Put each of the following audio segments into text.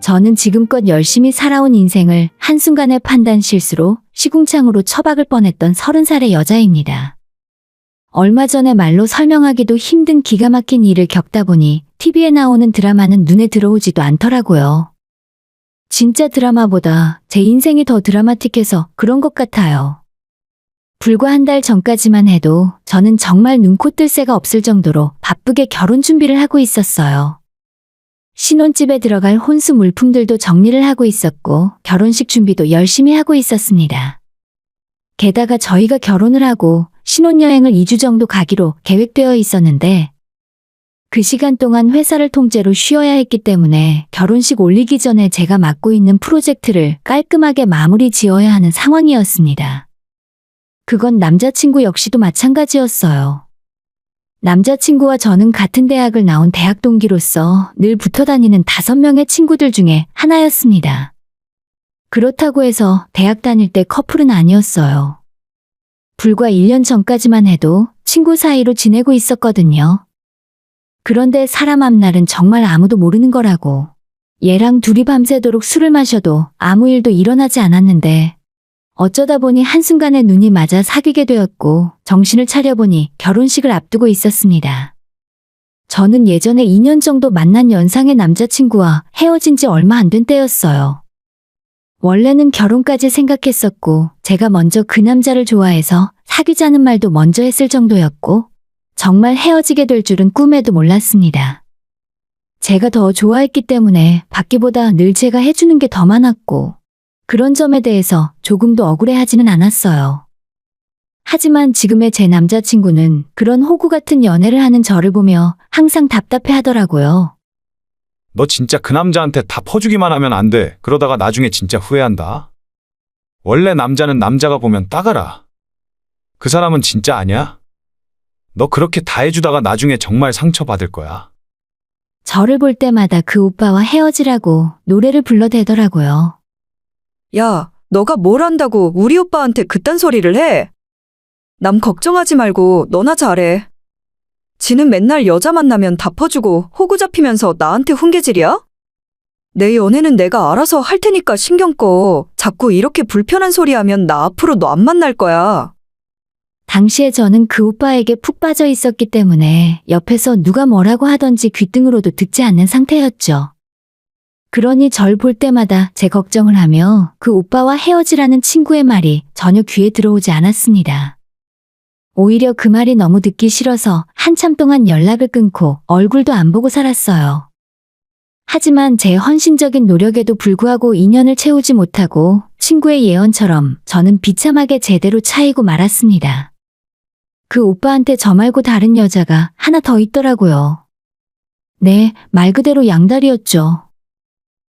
저는 지금껏 열심히 살아온 인생을 한순간의 판단 실수로 시궁창으로 처박을 뻔했던 30살의 여자입니다. 얼마 전에 말로 설명하기도 힘든 기가 막힌 일을 겪다 보니 TV에 나오는 드라마는 눈에 들어오지도 않더라고요. 진짜 드라마보다 제 인생이 더 드라마틱해서 그런 것 같아요. 불과 한 달 전까지만 해도 저는 정말 눈코 뜰 새가 없을 정도로 바쁘게 결혼 준비를 하고 있었어요. 신혼집에 들어갈 혼수 물품들도 정리를 하고 있었고 결혼식 준비도 열심히 하고 있었습니다. 게다가 저희가 결혼을 하고 신혼여행을 2주 정도 가기로 계획되어 있었는데 그 시간 동안 회사를 통째로 쉬어야 했기 때문에 결혼식 올리기 전에 제가 맡고 있는 프로젝트를 깔끔하게 마무리 지어야 하는 상황이었습니다. 그건 남자친구 역시도 마찬가지였어요. 남자친구와 저는 같은 대학을 나온 대학 동기로서 늘 붙어 다니는 5명의 친구들 중에 하나였습니다. 그렇다고 해서 대학 다닐 때 커플은 아니었어요. 불과 1년 전까지만 해도 친구 사이로 지내고 있었거든요. 그런데 사람 앞날은 정말 아무도 모르는 거라고. 얘랑 둘이 밤새도록 술을 마셔도 아무 일도 일어나지 않았는데 어쩌다 보니 한순간에 눈이 맞아 사귀게 되었고 정신을 차려보니 결혼식을 앞두고 있었습니다. 저는 예전에 2년 정도 만난 연상의 남자친구와 헤어진 지 얼마 안 된 때였어요. 원래는 결혼까지 생각했었고 제가 먼저 그 남자를 좋아해서 사귀자는 말도 먼저 했을 정도였고 정말 헤어지게 될 줄은 꿈에도 몰랐습니다. 제가 더 좋아했기 때문에 받기보다 늘 제가 해주는 게 더 많았고 그런 점에 대해서 조금도 억울해하지는 않았어요. 하지만 지금의 제 남자친구는 그런 호구 같은 연애를 하는 저를 보며 항상 답답해하더라고요. 너 진짜 그 남자한테 다 퍼주기만 하면 안 돼. 그러다가 나중에 진짜 후회한다. 원래 남자는 남자가 보면 따가라. 그 사람은 진짜 아니야? 너 그렇게 다 해주다가 나중에 정말 상처받을 거야. 저를 볼 때마다 그 오빠와 헤어지라고 노래를 불러대더라고요. 야, 너가 뭘 안다고 우리 오빠한테 그딴 소리를 해? 남 걱정하지 말고 너나 잘해. 지는 맨날 여자 만나면 다 퍼주고 호구 잡히면서 나한테 훈계질이야? 내 연애는 내가 알아서 할 테니까 신경 꺼. 자꾸 이렇게 불편한 소리 하면 나 앞으로 너 안 만날 거야. 당시에 저는 그 오빠에게 푹 빠져 있었기 때문에 옆에서 누가 뭐라고 하던지 귓등으로도 듣지 않는 상태였죠. 그러니 절 볼 때마다 제 걱정을 하며 그 오빠와 헤어지라는 친구의 말이 전혀 귀에 들어오지 않았습니다. 오히려 그 말이 너무 듣기 싫어서 한참 동안 연락을 끊고 얼굴도 안 보고 살았어요. 하지만 제 헌신적인 노력에도 불구하고 인연을 채우지 못하고 친구의 예언처럼 저는 비참하게 제대로 차이고 말았습니다. 그 오빠한테 저 말고 다른 여자가 하나 더 있더라고요. 네, 말 그대로 양다리였죠.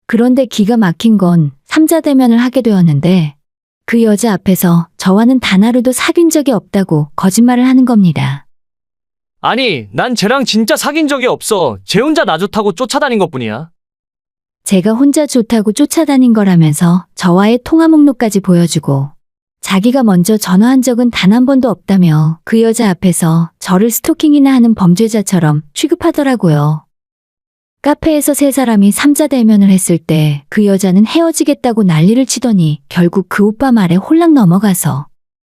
그런데 기가 막힌 건 3자 대면을 하게 되었는데 그 여자 앞에서 저와는 단 하루도 사귄 적이 없다고 거짓말을 하는 겁니다. 아니, 난 쟤랑 진짜 사귄 적이 없어. 쟤 혼자 나 좋다고 쫓아다닌 것뿐이야. 제가 혼자 좋다고 쫓아다닌 거라면서 저와의 통화 목록까지 보여주고 자기가 먼저 전화한 적은 단 한 번도 없다며 그 여자 앞에서 저를 스토킹이나 하는 범죄자처럼 취급하더라고요. 카페에서 세 사람이 3자 대면을 했을 때 그 여자는 헤어지겠다고 난리를 치더니 결국 그 오빠 말에 홀랑 넘어가서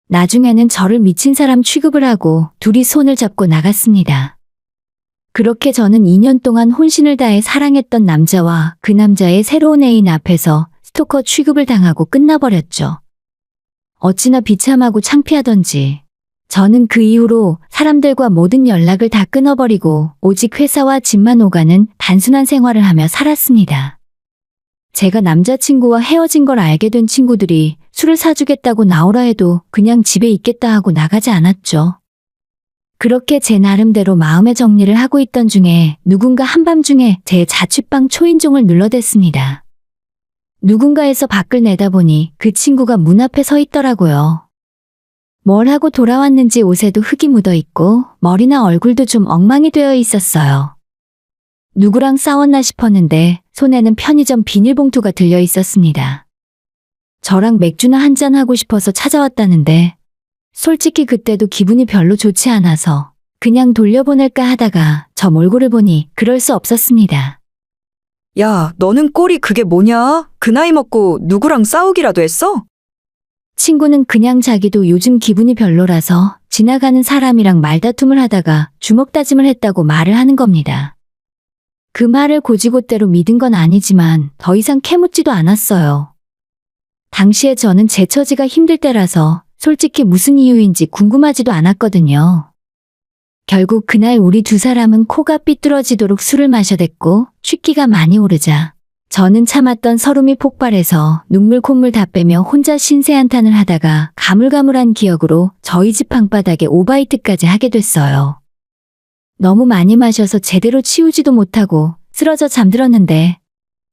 나중에는 저를 미친 사람 취급을 하고 둘이 손을 잡고 나갔습니다. 그렇게 저는 2년 동안 혼신을 다해 사랑했던 남자와 그 남자의 새로운 애인 앞에서 스토커 취급을 당하고 끝나버렸죠. 어찌나 비참하고 창피하던지 저는 그 이후로 사람들과 모든 연락을 다 끊어버리고 오직 회사와 집만 오가는 단순한 생활을 하며 살았습니다. 제가 남자친구와 헤어진 걸 알게 된 친구들이 술을 사주겠다고 나오라 해도 그냥 집에 있겠다 하고 나가지 않았죠. 그렇게 제 나름대로 마음의 정리를 하고 있던 중에 누군가 한밤중에 제 자취방 초인종을 눌러댔습니다. 누군가에서 밖을 내다보니 그 친구가 문 앞에 서 있더라고요. 뭘 하고 돌아왔는지 옷에도 흙이 묻어 있고 머리나 얼굴도 좀 엉망이 되어 있었어요. 누구랑 싸웠나 싶었는데 손에는 편의점 비닐봉투가 들려 있었습니다. 저랑 맥주나 한잔 하고 싶어서 찾아왔다는데 솔직히 그때도 기분이 별로 좋지 않아서 그냥 돌려보낼까 하다가 저 몰골을 보니 그럴 수 없었습니다. 야, 너는 꼴이 그게 뭐냐? 그 나이 먹고 누구랑 싸우기라도 했어? 친구는 그냥 자기도 요즘 기분이 별로라서 지나가는 사람이랑 말다툼을 하다가 주먹다짐을 했다고 말을 하는 겁니다. 그 말을 곧이곧대로 믿은 건 아니지만 더 이상 캐묻지도 않았어요. 당시에 저는 제 처지가 힘들 때라서 솔직히 무슨 이유인지 궁금하지도 않았거든요. 결국 그날 우리 두 사람은 코가 삐뚤어지도록 술을 마셔댔고 취기가 많이 오르자 저는 참았던 서름이 폭발해서 눈물 콧물 다 빼며 혼자 신세한탄을 하다가 가물가물한 기억으로 저희 집 방바닥에 오바이트까지 하게 됐어요. 너무 많이 마셔서 제대로 치우지도 못하고 쓰러져 잠들었는데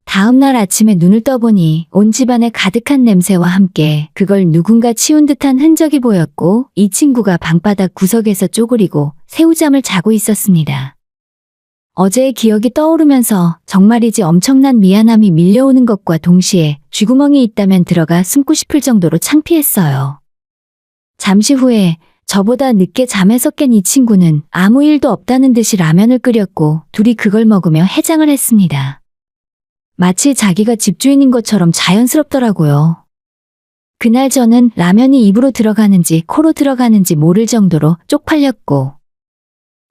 다음날 아침에 눈을 떠보니 온 집안에 가득한 냄새와 함께 그걸 누군가 치운 듯한 흔적이 보였고 이 친구가 방바닥 구석에서 쪼그리고 새우잠을 자고 있었습니다. 어제의 기억이 떠오르면서 정말이지 엄청난 미안함이 밀려오는 것과 동시에 쥐구멍이 있다면 들어가 숨고 싶을 정도로 창피했어요. 잠시 후에 저보다 늦게 잠에서 깬 이 친구는 아무 일도 없다는 듯이 라면을 끓였고 둘이 그걸 먹으며 해장을 했습니다. 마치 자기가 집주인인 것처럼 자연스럽더라고요. 그날 저는 라면이 입으로 들어가는지 코로 들어가는지 모를 정도로 쪽팔렸고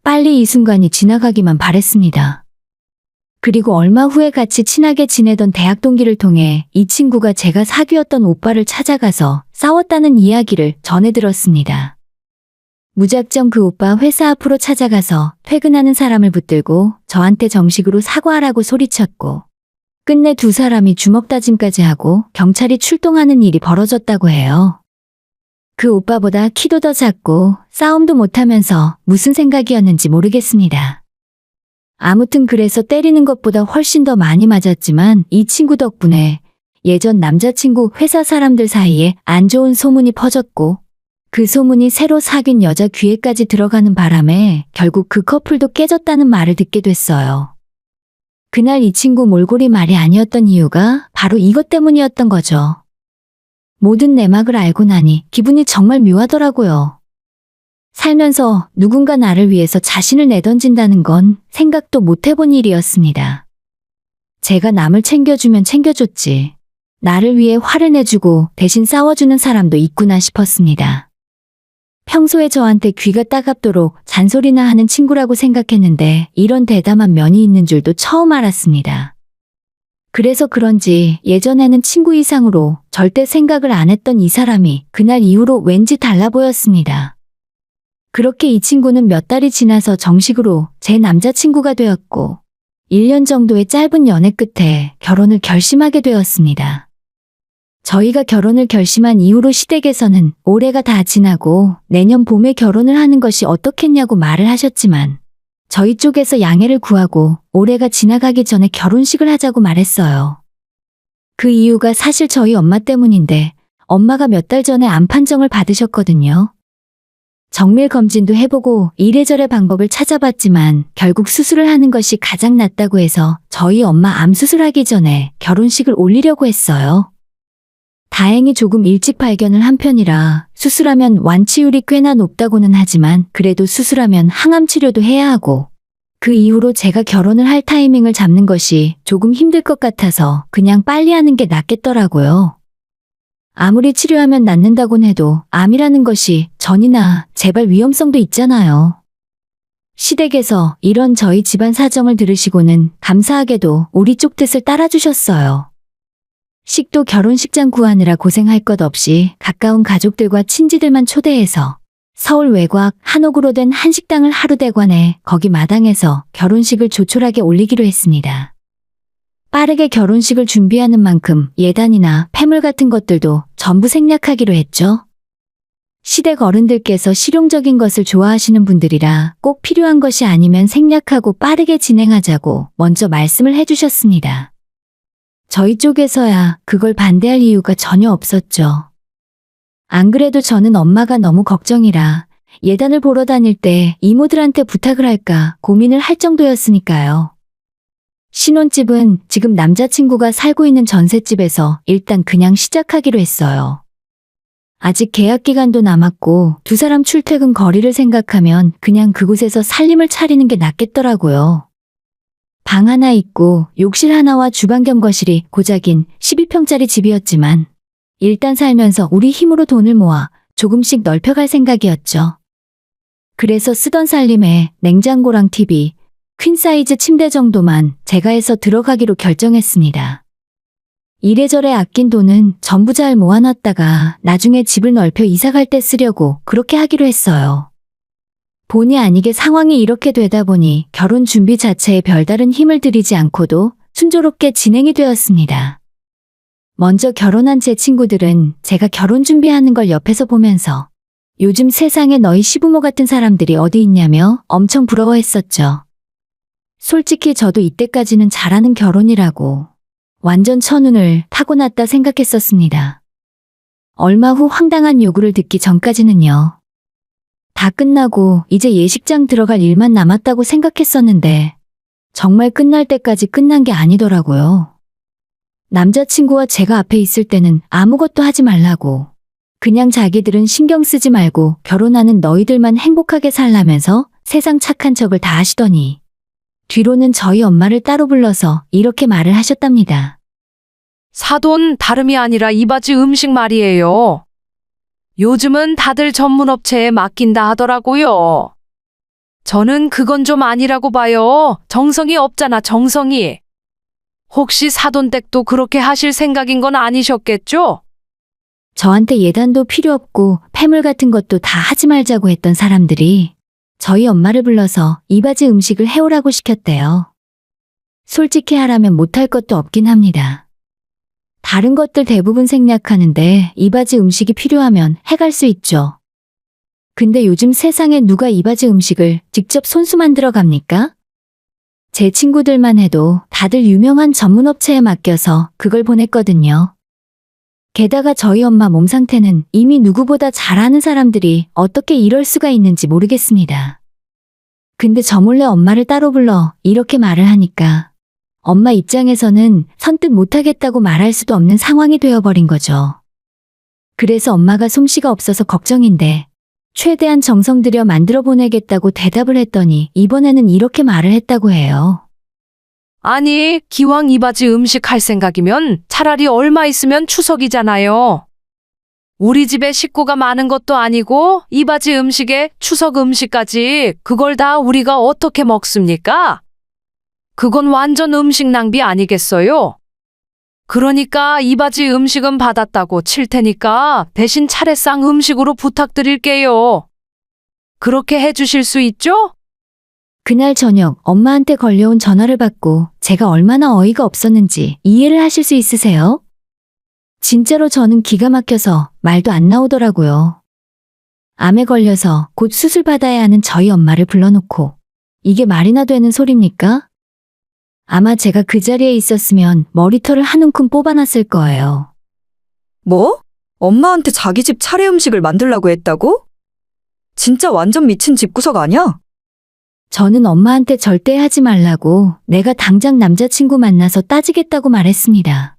빨리 이 순간이 지나가기만 바랬습니다. 그리고 얼마 후에 같이 친하게 지내던 대학 동기를 통해 이 친구가 제가 사귀었던 오빠를 찾아가서 싸웠다는 이야기를 전해 들었습니다. 무작정 그 오빠 회사 앞으로 찾아가서 퇴근하는 사람을 붙들고 저한테 정식으로 사과하라고 소리쳤고 끝내 두 사람이 주먹다짐까지 하고 경찰이 출동하는 일이 벌어졌다고 해요. 그 오빠보다 키도 더 작고 싸움도 못하면서 무슨 생각이었는지 모르겠습니다. 아무튼 그래서 때리는 것보다 훨씬 더 많이 맞았지만 이 친구 덕분에 예전 남자친구 회사 사람들 사이에 안 좋은 소문이 퍼졌고 그 소문이 새로 사귄 여자 귀에까지 들어가는 바람에 결국 그 커플도 깨졌다는 말을 듣게 됐어요. 그날 이 친구 몰골이 말이 아니었던 이유가 바로 이것 때문이었던 거죠. 모든 내막을 알고 나니 기분이 정말 묘하더라고요. 살면서 누군가 나를 위해서 자신을 내던진다는 건 생각도 못 해본 일이었습니다. 제가 남을 챙겨주면 챙겨줬지. 나를 위해 화를 내주고 대신 싸워주는 사람도 있구나 싶었습니다. 평소에 저한테 귀가 따갑도록 잔소리나 하는 친구라고 생각했는데 이런 대담한 면이 있는 줄도 처음 알았습니다. 그래서 그런지 예전에는 친구 이상으로 절대 생각을 안 했던 이 사람이 그날 이후로 왠지 달라 보였습니다. 그렇게 이 친구는 몇 달이 지나서 정식으로 제 남자친구가 되었고 1년 정도의 짧은 연애 끝에 결혼을 결심하게 되었습니다. 저희가 결혼을 결심한 이후로 시댁에서는 올해가 다 지나고 내년 봄에 결혼을 하는 것이 어떻겠냐고 말을 하셨지만 저희 쪽에서 양해를 구하고 올해가 지나가기 전에 결혼식을 하자고 말했어요. 그 이유가 사실 저희 엄마 때문인데 엄마가 몇 달 전에 암 판정을 받으셨거든요. 정밀 검진도 해보고 이래저래 방법을 찾아봤지만 결국 수술을 하는 것이 가장 낫다고 해서 저희 엄마 암 수술하기 전에 결혼식을 올리려고 했어요. 다행히 조금 일찍 발견을 한 편이라 수술하면 완치율이 꽤나 높다고는 하지만 그래도 수술하면 항암 치료도 해야 하고 그 이후로 제가 결혼을 할 타이밍을 잡는 것이 조금 힘들 것 같아서 그냥 빨리 하는 게 낫겠더라고요. 아무리 치료하면 낫는다곤 해도 암이라는 것이 전이나 재발 위험성도 있잖아요. 시댁에서 이런 저희 집안 사정을 들으시고는 감사하게도 우리 쪽 뜻을 따라주셨어요. 식도 결혼식장 구하느라 고생할 것 없이 가까운 가족들과 친지들만 초대해서 서울 외곽 한옥으로 된 한식당을 하루 대관해 거기 마당에서 결혼식을 조촐하게 올리기로 했습니다. 빠르게 결혼식을 준비하는 만큼 예단이나 폐물 같은 것들도 전부 생략하기로 했죠. 시댁 어른들께서 실용적인 것을 좋아하시는 분들이라 꼭 필요한 것이 아니면 생략하고 빠르게 진행하자고 먼저 말씀을 해주셨습니다. 저희 쪽에서야 그걸 반대할 이유가 전혀 없었죠. 안 그래도 저는 엄마가 너무 걱정이라 예단을 보러 다닐 때 이모들한테 부탁을 할까 고민을 할 정도였으니까요. 신혼집은 지금 남자친구가 살고 있는 전셋집에서 일단 그냥 시작하기로 했어요. 아직 계약 기간도 남았고 두 사람 출퇴근 거리를 생각하면 그냥 그곳에서 살림을 차리는 게 낫겠더라고요. 방 하나 있고 욕실 하나와 주방 겸 거실이 고작인 12평짜리 집이었지만 일단 살면서 우리 힘으로 돈을 모아 조금씩 넓혀갈 생각이었죠. 그래서 쓰던 살림에 냉장고랑 TV, 퀸사이즈 침대 정도만 제가 해서 들어가기로 결정했습니다. 이래저래 아낀 돈은 전부 잘 모아놨다가 나중에 집을 넓혀 이사갈 때 쓰려고 그렇게 하기로 했어요. 본의 아니게 상황이 이렇게 되다 보니 결혼 준비 자체에 별다른 힘을 들이지 않고도 순조롭게 진행이 되었습니다. 먼저 결혼한 제 친구들은 제가 결혼 준비하는 걸 옆에서 보면서 요즘 세상에 너희 시부모 같은 사람들이 어디 있냐며 엄청 부러워했었죠. 솔직히 저도 이때까지는 잘하는 결혼이라고 완전 천운을 타고났다 생각했었습니다. 얼마 후 황당한 요구를 듣기 전까지는요. 다 끝나고 이제 예식장 들어갈 일만 남았다고 생각했었는데 정말 끝날 때까지 끝난 게 아니더라고요. 남자친구와 제가 앞에 있을 때는 아무것도 하지 말라고 그냥 자기들은 신경 쓰지 말고 결혼하는 너희들만 행복하게 살라면서 세상 착한 척을 다 하시더니 뒤로는 저희 엄마를 따로 불러서 이렇게 말을 하셨답니다. 사돈 다름이 아니라 이바지 음식 말이에요. 요즘은 다들 전문업체에 맡긴다 하더라고요. 저는 그건 좀 아니라고 봐요. 정성이 없잖아, 정성이. 혹시 사돈 댁도 그렇게 하실 생각인 건 아니셨겠죠? 저한테 예단도 필요 없고 패물 같은 것도 다 하지 말자고 했던 사람들이 저희 엄마를 불러서 이바지 음식을 해오라고 시켰대요. 솔직히 하라면 못할 것도 없긴 합니다. 다른 것들 대부분 생략하는데 이바지 음식이 필요하면 해갈 수 있죠. 근데 요즘 세상에 누가 이바지 음식을 직접 손수 만들어 갑니까? 제 친구들만 해도 다들 유명한 전문업체에 맡겨서 그걸 보냈거든요. 게다가 저희 엄마 몸 상태는 이미 누구보다 잘 아는 사람들이 어떻게 이럴 수가 있는지 모르겠습니다. 근데 저 몰래 엄마를 따로 불러 이렇게 말을 하니까 엄마 입장에서는 선뜻 못하겠다고 말할 수도 없는 상황이 되어버린 거죠. 그래서 엄마가 솜씨가 없어서 걱정인데 최대한 정성 들여 만들어 보내겠다고 대답을 했더니 이번에는 이렇게 말을 했다고 해요. 아니, 기왕 이바지 음식 할 생각이면 차라리 얼마 있으면 추석이잖아요. 우리 집에 식구가 많은 것도 아니고 이바지 음식에 추석 음식까지 그걸 다 우리가 어떻게 먹습니까? 그건 완전 음식 낭비 아니겠어요? 그러니까 이바지 음식은 받았다고 칠 테니까 대신 차례상 음식으로 부탁드릴게요. 그렇게 해주실 수 있죠? 그날 저녁 엄마한테 걸려온 전화를 받고 제가 얼마나 어이가 없었는지 이해를 하실 수 있으세요? 진짜로 저는 기가 막혀서 말도 안 나오더라고요. 암에 걸려서 곧 수술 받아야 하는 저희 엄마를 불러놓고 이게 말이나 되는 소립니까? 아마 제가 그 자리에 있었으면 머리털을 한 움큼 뽑아놨을 거예요. 뭐? 엄마한테 자기 집 차례 음식을 만들라고 했다고? 진짜 완전 미친 집구석 아니야? 저는 엄마한테 절대 하지 말라고 내가 당장 남자친구 만나서 따지겠다고 말했습니다.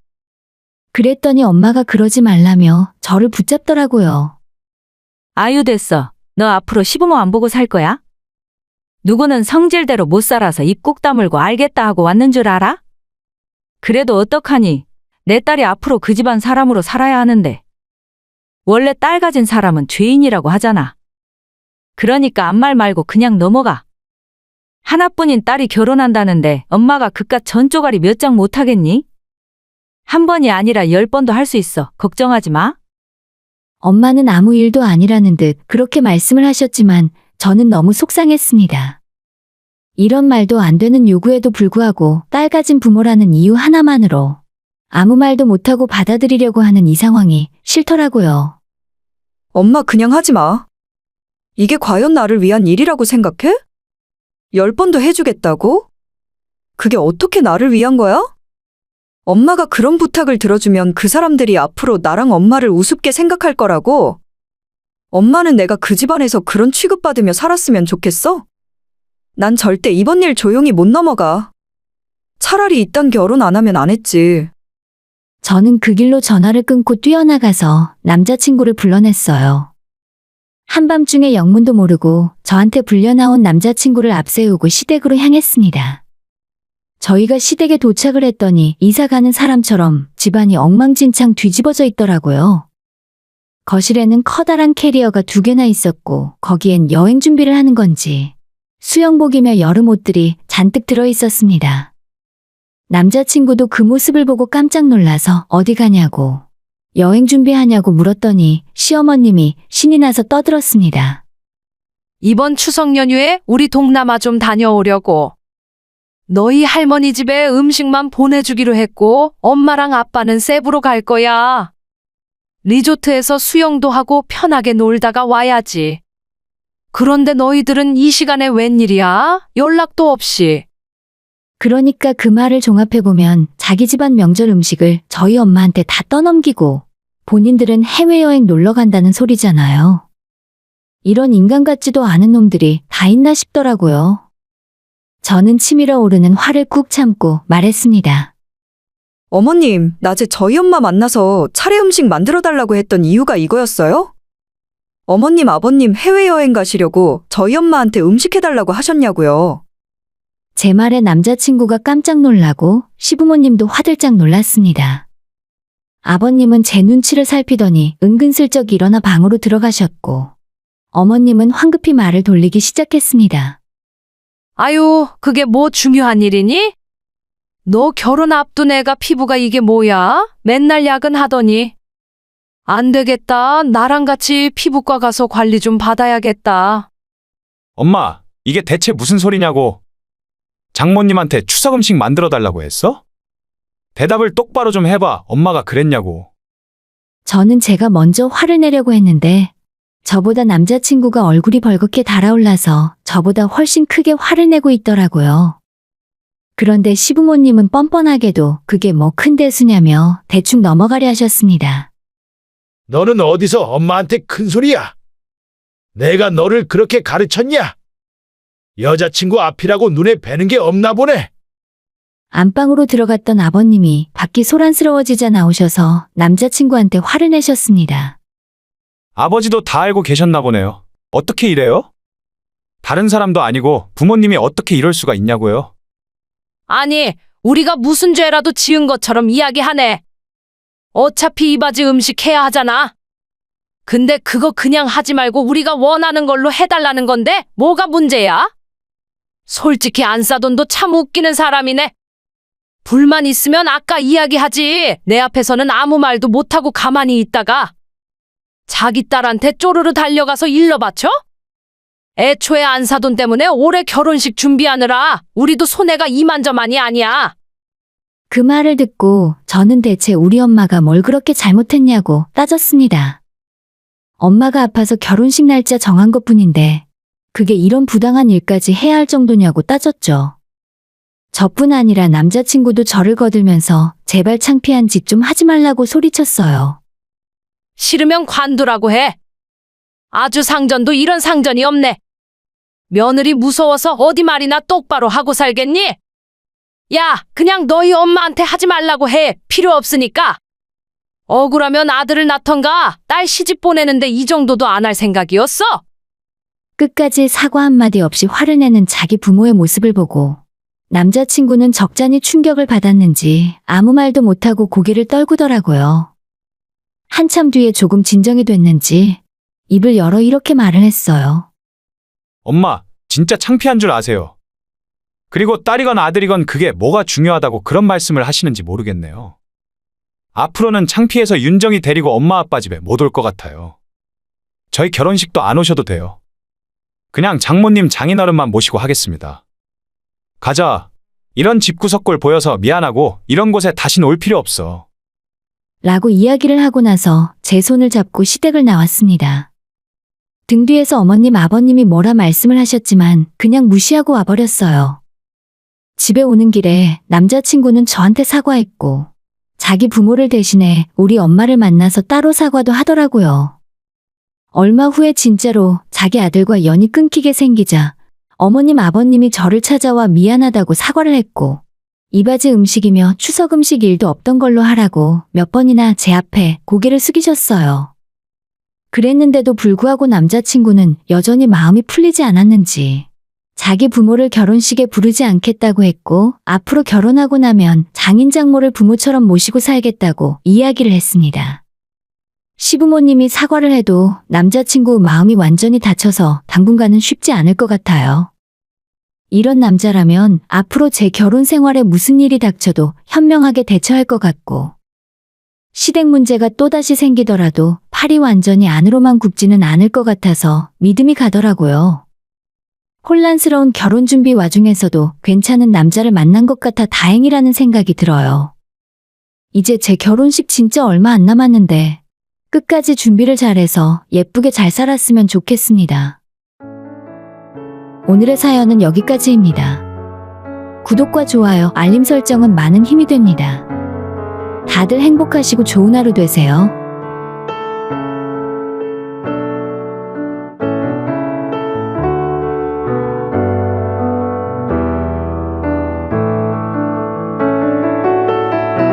그랬더니 엄마가 그러지 말라며 저를 붙잡더라고요. 아유 됐어. 너 앞으로 시부모 안 보고 살 거야? 누구는 성질대로 못 살아서 입 꾹 다물고 알겠다 하고 왔는 줄 알아? 그래도 어떡하니? 내 딸이 앞으로 그 집안 사람으로 살아야 하는데. 원래 딸 가진 사람은 죄인이라고 하잖아. 그러니까 아무 말 말고 그냥 넘어가. 하나뿐인 딸이 결혼한다는데 엄마가 그깟 전조가리 몇 장 못하겠니? 한 번이 아니라 10번도 할 수 있어. 걱정하지 마. 엄마는 아무 일도 아니라는 듯 그렇게 말씀을 하셨지만 저는 너무 속상했습니다. 이런 말도 안 되는 요구에도 불구하고 딸 가진 부모라는 이유 하나만으로 아무 말도 못하고 받아들이려고 하는 이 상황이 싫더라고요. 엄마 그냥 하지 마. 이게 과연 나를 위한 일이라고 생각해? 10번도 해주겠다고? 그게 어떻게 나를 위한 거야? 엄마가 그런 부탁을 들어주면 그 사람들이 앞으로 나랑 엄마를 우습게 생각할 거라고? 엄마는 내가 그 집안에서 그런 취급받으며 살았으면 좋겠어? 난 절대 이번 일 조용히 못 넘어가. 차라리 이딴 결혼 안 하면 안 했지. 저는 그 길로 전화를 끊고 뛰어나가서 남자친구를 불러냈어요. 한밤중에 영문도 모르고 저한테 불려나온 남자친구를 앞세우고 시댁으로 향했습니다. 저희가 시댁에 도착을 했더니 이사 가는 사람처럼 집안이 엉망진창 뒤집어져 있더라고요. 거실에는 커다란 캐리어가 2개나 있었고 거기엔 여행 준비를 하는 건지 수영복이며 여름 옷들이 잔뜩 들어 있었습니다. 남자친구도 그 모습을 보고 깜짝 놀라서 어디 가냐고, 여행 준비하냐고 물었더니 시어머님이 신이 나서 떠들었습니다. 이번 추석 연휴에 우리 동남아 좀 다녀오려고. 너희 할머니 집에 음식만 보내주기로 했고 엄마랑 아빠는 세부로 갈 거야. 리조트에서 수영도 하고 편하게 놀다가 와야지. 그런데 너희들은 이 시간에 웬일이야? 연락도 없이. 그러니까 그 말을 종합해보면 자기 집안 명절 음식을 저희 엄마한테 다 떠넘기고 본인들은 해외여행 놀러 간다는 소리잖아요. 이런 인간 같지도 않은 놈들이 다 있나 싶더라고요. 저는 치밀어 오르는 화를 꾹 참고 말했습니다. 어머님, 낮에 저희 엄마 만나서 차례 음식 만들어 달라고 했던 이유가 이거였어요? 어머님, 아버님 해외여행 가시려고 저희 엄마한테 음식 해달라고 하셨냐고요. 제 말에 남자친구가 깜짝 놀라고 시부모님도 화들짝 놀랐습니다. 아버님은 제 눈치를 살피더니 은근슬쩍 일어나 방으로 들어가셨고 어머님은 황급히 말을 돌리기 시작했습니다. 아유, 그게 뭐 중요한 일이니? 너 결혼 앞둔 애가 피부가 이게 뭐야? 맨날 야근하더니. 안 되겠다. 나랑 같이 피부과 가서 관리 좀 받아야겠다. 엄마, 이게 대체 무슨 소리냐고. 장모님한테 추석 음식 만들어 달라고 했어? 대답을 똑바로 좀 해봐. 엄마가 그랬냐고. 저는 제가 먼저 화를 내려고 했는데 저보다 남자친구가 얼굴이 벌겋게 달아올라서 저보다 훨씬 크게 화를 내고 있더라고요. 그런데 시부모님은 뻔뻔하게도 그게 뭐 큰 대수냐며 대충 넘어가려 하셨습니다. 너는 어디서 엄마한테 큰 소리야? 내가 너를 그렇게 가르쳤냐? 여자친구 앞이라고 눈에 뵈는 게 없나 보네. 안방으로 들어갔던 아버님이 밖이 소란스러워지자 나오셔서 남자친구한테 화를 내셨습니다. 아버지도 다 알고 계셨나 보네요. 어떻게 이래요? 다른 사람도 아니고 부모님이 어떻게 이럴 수가 있냐고요. 아니, 우리가 무슨 죄라도 지은 것처럼 이야기하네. 어차피 이바지 음식 해야 하잖아. 근데 그거 그냥 하지 말고 우리가 원하는 걸로 해달라는 건데 뭐가 문제야? 솔직히 안싸돈도 참 웃기는 사람이네. 불만 있으면 아까 이야기하지. 내 앞에서는 아무 말도 못하고 가만히 있다가 자기 딸한테 쪼르르 달려가서 일러 바쳐? 애초에 안사돈 때문에 올해 결혼식 준비하느라 우리도 손해가 이만저만이 아니야. 그 말을 듣고 저는 대체 우리 엄마가 뭘 그렇게 잘못했냐고 따졌습니다. 엄마가 아파서 결혼식 날짜 정한 것뿐인데 그게 이런 부당한 일까지 해야 할 정도냐고 따졌죠. 저뿐 아니라 남자친구도 저를 거들면서 제발 창피한 짓 좀 하지 말라고 소리쳤어요. 싫으면 관두라고 해. 아주 상전도 이런 상전이 없네. 며느리 무서워서 어디 말이나 똑바로 하고 살겠니? 야, 그냥 너희 엄마한테 하지 말라고 해. 필요 없으니까. 억울하면 아들을 낳던가 딸 시집 보내는데 이 정도도 안 할 생각이었어? 끝까지 사과 한마디 없이 화를 내는 자기 부모의 모습을 보고 남자친구는 적잖이 충격을 받았는지 아무 말도 못하고 고개를 떨구더라고요. 한참 뒤에 조금 진정이 됐는지 입을 열어 이렇게 말을 했어요. 엄마, 진짜 창피한 줄 아세요. 그리고 딸이건 아들이건 그게 뭐가 중요하다고 그런 말씀을 하시는지 모르겠네요. 앞으로는 창피해서 윤정이 데리고 엄마 아빠 집에 못 올 것 같아요. 저희 결혼식도 안 오셔도 돼요. 그냥 장모님 장인어른만 모시고 하겠습니다. 가자. 이런 집구석골 보여서 미안하고 이런 곳에 다신 올 필요 없어. 라고 이야기를 하고 나서 제 손을 잡고 시댁을 나왔습니다. 등 뒤에서 어머님 아버님이 뭐라 말씀을 하셨지만 그냥 무시하고 와버렸어요. 집에 오는 길에 남자친구는 저한테 사과했고 자기 부모를 대신해 우리 엄마를 만나서 따로 사과도 하더라고요. 얼마 후에 진짜로 자기 아들과 연이 끊기게 생기자 어머님 아버님이 저를 찾아와 미안하다고 사과를 했고 이바지 음식이며 추석 음식 일도 없던 걸로 하라고 몇 번이나 제 앞에 고개를 숙이셨어요. 그랬는데도 불구하고 남자친구는 여전히 마음이 풀리지 않았는지 자기 부모를 결혼식에 부르지 않겠다고 했고 앞으로 결혼하고 나면 장인 장모를 부모처럼 모시고 살겠다고 이야기를 했습니다. 시부모님이 사과를 해도 남자친구 마음이 완전히 닫혀서 당분간은 쉽지 않을 것 같아요. 이런 남자라면 앞으로 제 결혼 생활에 무슨 일이 닥쳐도 현명하게 대처할 것 같고 시댁 문제가 또다시 생기더라도 팔이 완전히 안으로만 굽지는 않을 것 같아서 믿음이 가더라고요. 혼란스러운 결혼 준비 와중에서도 괜찮은 남자를 만난 것 같아 다행이라는 생각이 들어요. 이제 제 결혼식 진짜 얼마 안 남았는데 끝까지 준비를 잘해서 예쁘게 잘 살았으면 좋겠습니다. 오늘의 사연은 여기까지입니다. 구독과 좋아요, 알림 설정은 많은 힘이 됩니다. 다들 행복하시고 좋은 하루 되세요.